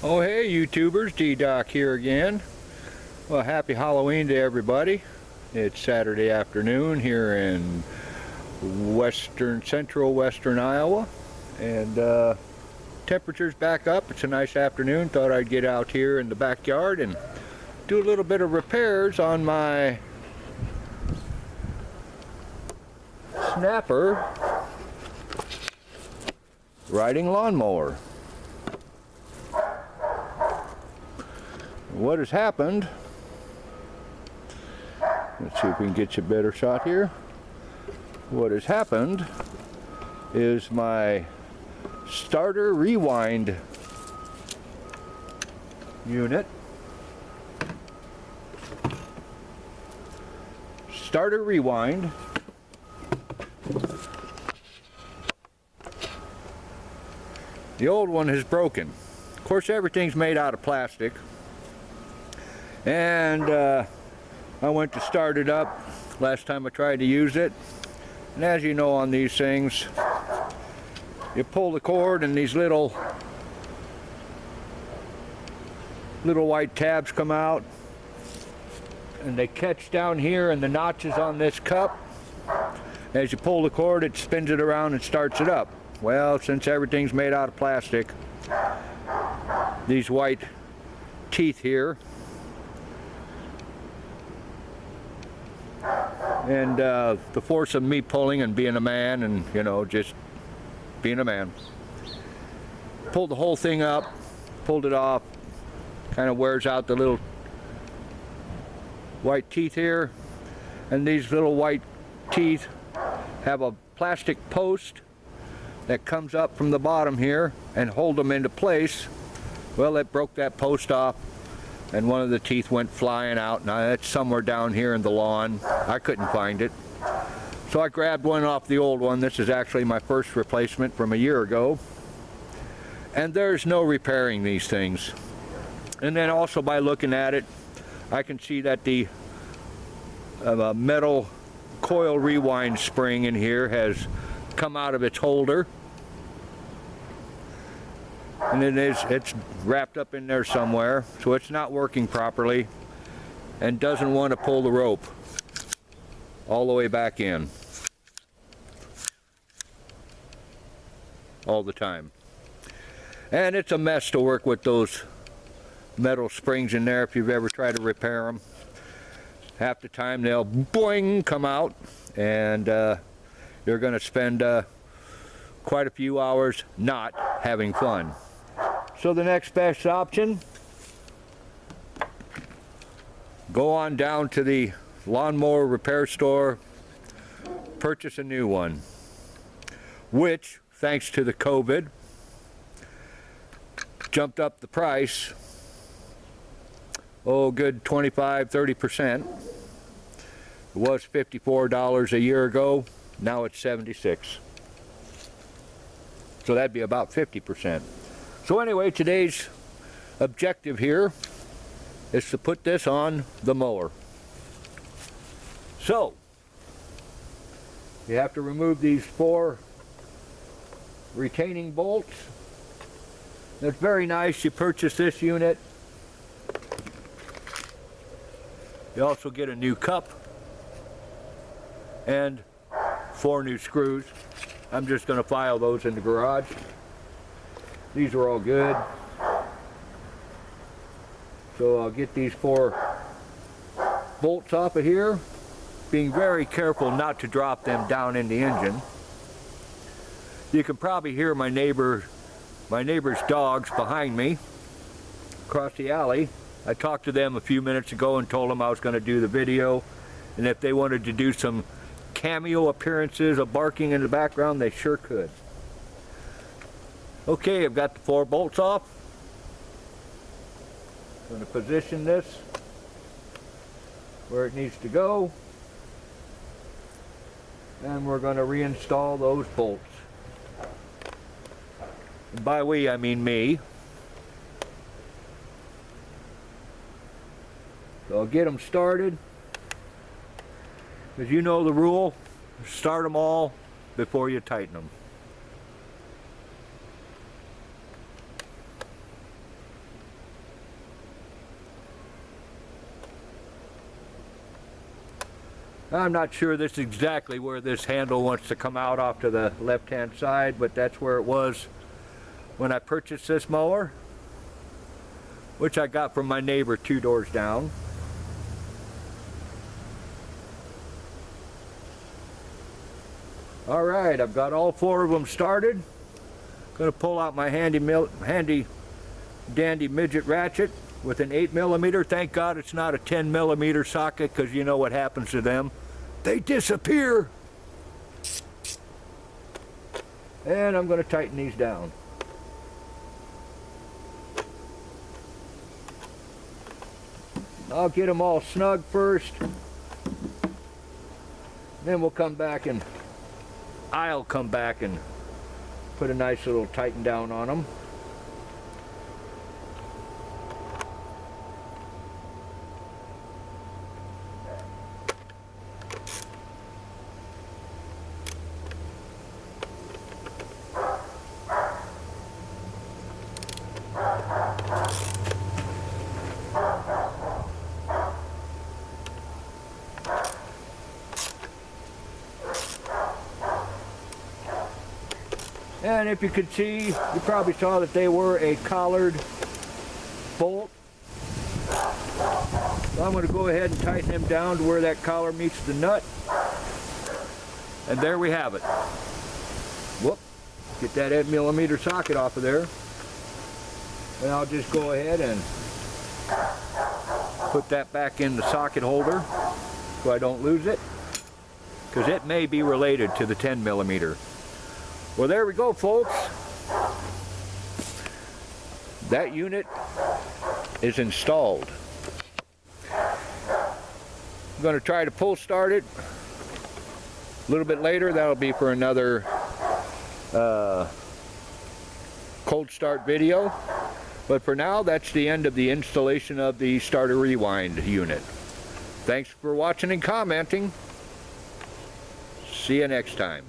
Oh hey YouTubers, D-Doc here again. Well, happy Halloween to everybody. It's Saturday afternoon here in central western Iowa, and temperature's back up. It's a nice afternoon. Thought I'd get out here in the backyard and do a little bit of repairs on my Snapper Riding Lawnmower. What has happened, let's see if we can get you a better shot here. What has happened is my starter rewind unit, the old one is broken. Of course, everything's made out of plastic. And I went to start it up last time I tried to use it, and as you know on these things, you pull the cord and these little white tabs come out, and they catch down here in the notches on this cup. As you pull the cord, it spins it around and starts it up. Well, since everything's made out of plastic, these white teeth here, and the force of me pulling and being a man, and you know, just being a man, pulled the whole thing up, pulled it off, kind of wears out the little white teeth here, and these little white teeth have a plastic post that comes up from the bottom here and hold them into place. Well, it broke that post off, and one of the teeth went flying out. Now that's somewhere down here in the lawn. I couldn't find it, so I grabbed one off the old one. This is actually my first replacement from a year ago, and there's no repairing these things. And then also, by looking at it, I can see that the metal coil rewind spring in here has come out of its holder, and it's wrapped up in there somewhere, so it's not working properly and doesn't want to pull the rope all the way back in all the time. And it's a mess to work with those metal springs in there if you've ever tried to repair them. Half the time they'll boing come out, and you're going to spend quite a few hours not having fun. So the next best option, go on down to the lawnmower repair store, purchase a new one, which, thanks to the COVID, jumped up the price, oh, good 25–30%. It was $54 a year ago, now it's $76. So that'd be about 50%. So anyway, today's objective here is to put this on the mower. So you have to remove these 4 retaining bolts. It's very nice. You purchase this unit, you also get a new cup and 4 new screws. I'm just going to file those in the garage. These are all good. So I'll get these 4 bolts off of here, being very careful not to drop them down in the engine. You can probably hear my neighbor's dogs behind me across the alley. I talked to them a few minutes ago and told them I was going to do the video, and if they wanted to do some cameo appearances of barking in the background, they sure could. Okay, I've got the 4 bolts off. I'm going to position this where it needs to go, and we're going to reinstall those bolts. And by we, I mean me. So I'll get them started. As you know the rule, start them all before you tighten them. I'm not sure this is exactly where this handle wants to come out off to the left-hand side, but that's where it was when I purchased this mower, which I got from my neighbor 2 doors down. All right, I've got all 4 of them started. Going to pull out my handy dandy midget ratchet with an 8mm. Thank God it's not a 10mm socket, because you know what happens to them. They disappear. And I'm going to tighten these down. I'll get them all snug first. Then we'll come back and I'll come back and put a nice little tighten down on them. And if you could see, you probably saw that they were a collared bolt. So I'm going to go ahead and tighten them down to where that collar meets the nut. And there we have it. Whoop, get that 8mm socket off of there. And I'll just go ahead and put that back in the socket holder so I don't lose it, because it may be related to the 10mm. Well, there we go, folks. That unit is installed. I'm going to try to pull start it a little bit later. That'll be for another cold start video. But for now, that's the end of the installation of the starter rewind unit. Thanks for watching and commenting. See you next time.